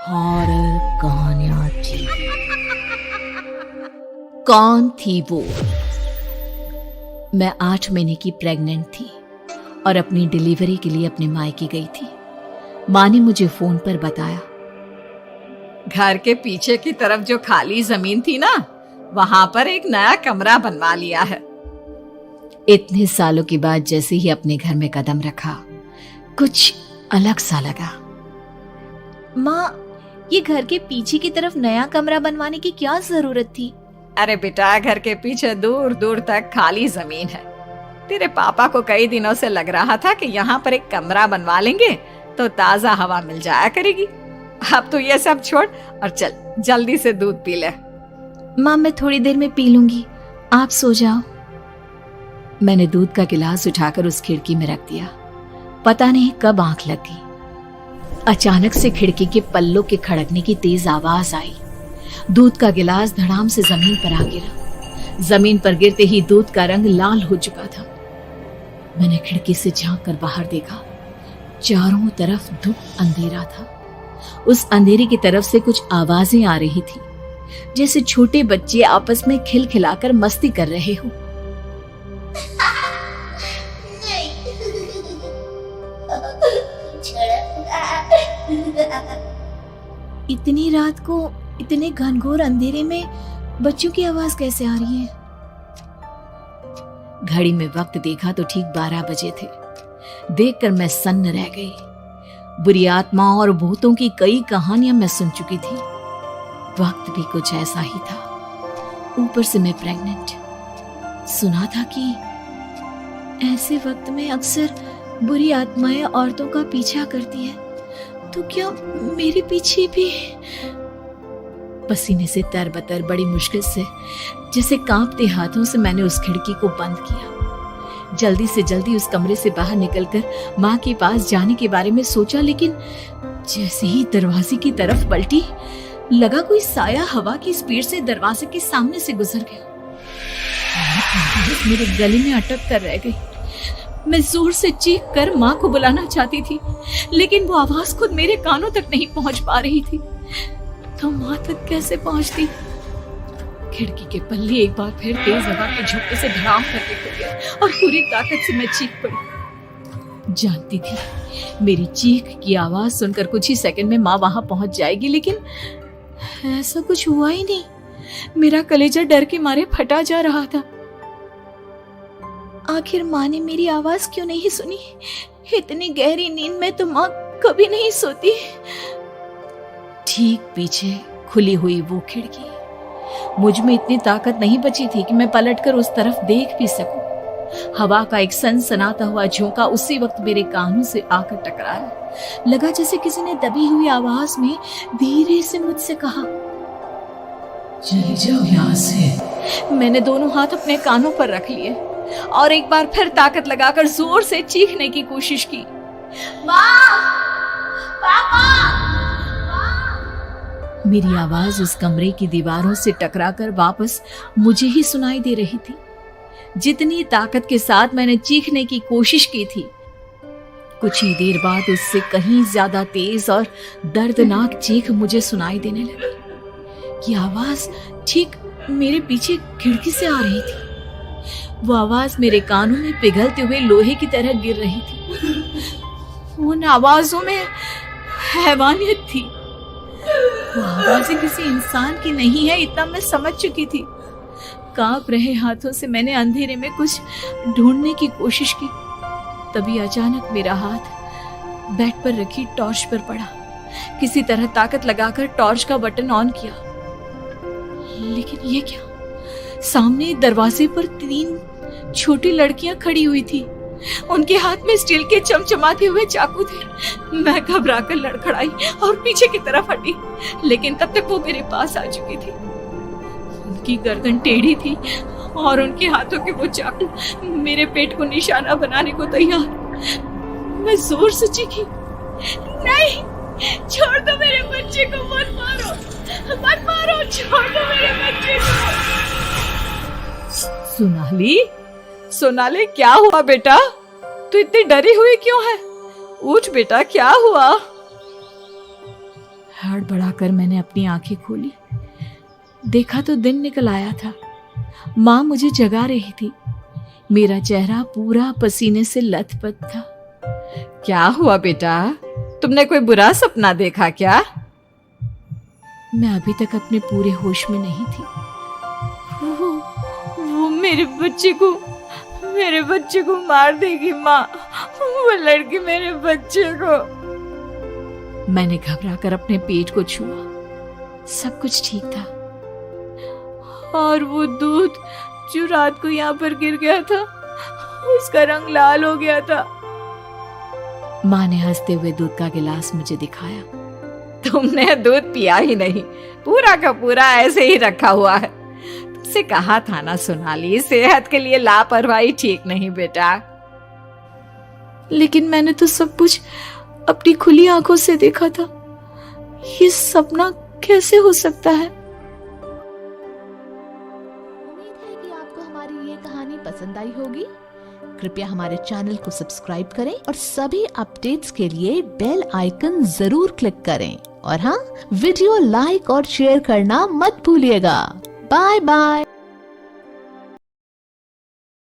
Horror कहानियां थी। कौन थी वो? मैं 8 महीने की प्रेग्नेंट थी और अपनी डिलीवरी के लिए अपने मायके गई थी। माँ ने मुझे फोन पर बताया, घर के पीछे की तरफ जो खाली जमीन थी ना, वहां पर एक नया कमरा बनवा लिया है। इतने सालों के बाद जैसे ही अपने घर में कदम रखा, कुछ अलग सा लगा। माँ, ये घर के पीछे की तरफ नया कमरा बनवाने की क्या जरूरत थी? अरे बेटा, घर के पीछे दूर दूर तक खाली जमीन है। तेरे पापा को कई दिनों से लग रहा था कि यहाँ पर एक कमरा बनवा लेंगे तो ताजा हवा मिल जाया करेगी। अब तो ये सब छोड़ और चल जल्दी से दूध पी ले। माँ, मैं थोड़ी देर में पी लूंगी, आप सो जाओ। मैंने दूध का गिलास उठाकर उस खिड़की में रख दिया। पता नहीं कब आंख लग गई। अचानक से खिड़की के पल्लों के खड़कने की तेज आवाज आई। दूध का गिलास धड़ाम से जमीन पर आ गिरा। जमीन पर गिरते ही दूध का रंग लाल हो चुका था। मैंने खिड़की से झांक कर बाहर देखा। चारों तरफ धूप अंधेरा था। उस अंधेरे की तरफ से कुछ आवाजें आ रही थी, जैसे छोटे बच्चे आपस में खिलखिलाकर मस्ती कर रहे हो। इतनी रात को इतने घनघोर अंधेरे में बच्चों की आवाज कैसे आ रही है? घड़ी में वक्त देखा तो ठीक 12 बजे थे। देखकर मैं सन्न रह गई। बुरी आत्माओं और भूतों की कई कहानियां मैं सुन चुकी थी। वक्त भी कुछ ऐसा ही था। ऊपर से मैं प्रेग्नेंट। सुना था कि ऐसे वक्त में अक्सर बुरी आत्माएं औरतों का पीछा करती है, तो क्या मेरे पीछे भी? पसीने से तरबतर बड़ी मुश्किल से, जैसे कांपते हाथों से मैंने उस खिड़की को बंद किया। जल्दी से जल्दी उस कमरे से बाहर निकलकर माँ के पास जाने के बारे में सोचा, लेकिन जैसे ही दरवाजे की तरफ पलटी, लगा कोई साया हवा की स्पीड से दरवाजे के सामने से गुजर गया। मेरे गले में अटक कर रह गई। मैं जोर से चीख कर माँ को बुलाना चाहती थी, लेकिन वो आवाज खुद मेरे कानों तक नहीं पहुंच पा रही थी। तो माँ तक कैसे पहुंचती? खिड़की के पल्ले एक बार फिर तेज हवा के झोंके से धड़ाम करके खुल गया और पूरी ताकत से मैं चीख पड़ी। जानती थी मेरी चीख की आवाज सुनकर कुछ ही सेकंड में माँ वहां पहुंच जाएगी, लेकिन ऐसा कुछ हुआ ही नहीं। मेरा कलेजा डर के मारे फटा जा रहा था। आखिर माँ ने मेरी आवाज क्यों नहीं सुनी? इतनी गहरी नींद में तो माँ कभी नहीं सोती। ठीक पीछे खुली हुई वो खिड़की। मुझ में इतनी ताकत नहीं बची थी कि मैं पलटकर उस तरफ देख भी सकूं। हवा का एक सनसनाता हुआ झोंका उसी वक्त मेरे कानों से आकर टकराया। लगा जैसे किसी ने दबी हुई आवाज में धीरे से मुझसे कहा, चली जाओ यहाँ से। मैंने दोनों हाथ अपने कानों पर रख लिए और एक बार फिर ताकत लगाकर जोर से चीखने की कोशिश की। मेरी आवाज उस कमरे की दीवारों से टकराकर वापस मुझे ही सुनाई दे रही थी। जितनी ताकत के साथ मैंने चीखने की कोशिश की थी, कुछ ही देर बाद उससे कहीं ज्यादा तेज और दर्दनाक चीख मुझे सुनाई देने लगी। ये आवाज ठीक मेरे पीछे खिड़की से आ रही थी। वो आवाज मेरे कानों में पिघलते हुए लोहे की तरह गिर रही थी। उन आवाजों में हैवानियत थी। वो आवाजें किसी इंसान की नहीं है, इतना मैं समझ चुकी थी। कांप रहे हाथों से मैंने अंधेरे में कुछ ढूंढने की कोशिश की। तभी अचानक मेरा हाथ बेड पर रखी टॉर्च पर पड़ा। किसी तरह ताकत लगाकर टॉर्च का बटन ऑन किया, लेकिन ये क्या? सामने दरवाजे पर 3 छोटी लड़कियां खड़ी हुई थी। उनके हाथ में स्टील के चमचमाते हुए चाकू थे। मैं घबराकर लड़खड़ाई और पीछे की तरफ हटी, लेकिन तब तक वो मेरे पास आ चुकी थी। उनकी गर्दन टेढ़ी थी और उनके हाथों के वो चाकू मेरे पेट को निशाना बनाने को तैयार। मैं जोर से चीखी, नहीं, छोड़ दो मेरे बच्चे को, मत मारो, मत मारो, छोड़ दो मेरे बच्चे को। सोनाली, क्या हुआ बेटा? तू इतनी डरी हुई क्यों है? उठ बेटा, क्या हुआ? हड़बड़ाकर मैंने अपनी आंखें खोली। देखा तो दिन निकल आया था। माँ मुझे जगा रही थी। मेरा चेहरा पूरा पसीने से लथपथ था। क्या हुआ बेटा, तुमने कोई बुरा सपना देखा क्या? मैं अभी तक अपने पूरे होश में नहीं थी। वो मेरे बच्चे को मार देगी माँ। वो लड़की मेरे बच्चे को। मैंने घबराकर अपने पेट को छुआ। सब कुछ ठीक था। और वो दूध जो रात को यहाँ पर गिर गया था, उसका रंग लाल हो गया था। माँ ने हंसते हुए दूध का गिलास मुझे दिखाया। तुमने दूध पिया ही नहीं, पूरा का पूरा ऐसे ही रखा हुआ है। तुमसे कहा था ना सोनाली, सेहत के लिए लापरवाही ठीक नहीं बेटा। लेकिन मैंने तो सब कुछ अपनी खुली आंखों से देखा था। ये सपना कैसे हो सकता है? उम्मीद है कि आपको हमारी ये कहानी पसंद आई होगी। कृपया हमारे चैनल को सब्सक्राइब करें और सभी अपडेट्स के लिए बेल आइकन जरूर क्लिक करें। और हाँ, वीडियो लाइक और शेयर करना मत भूलिएगा। Bye bye.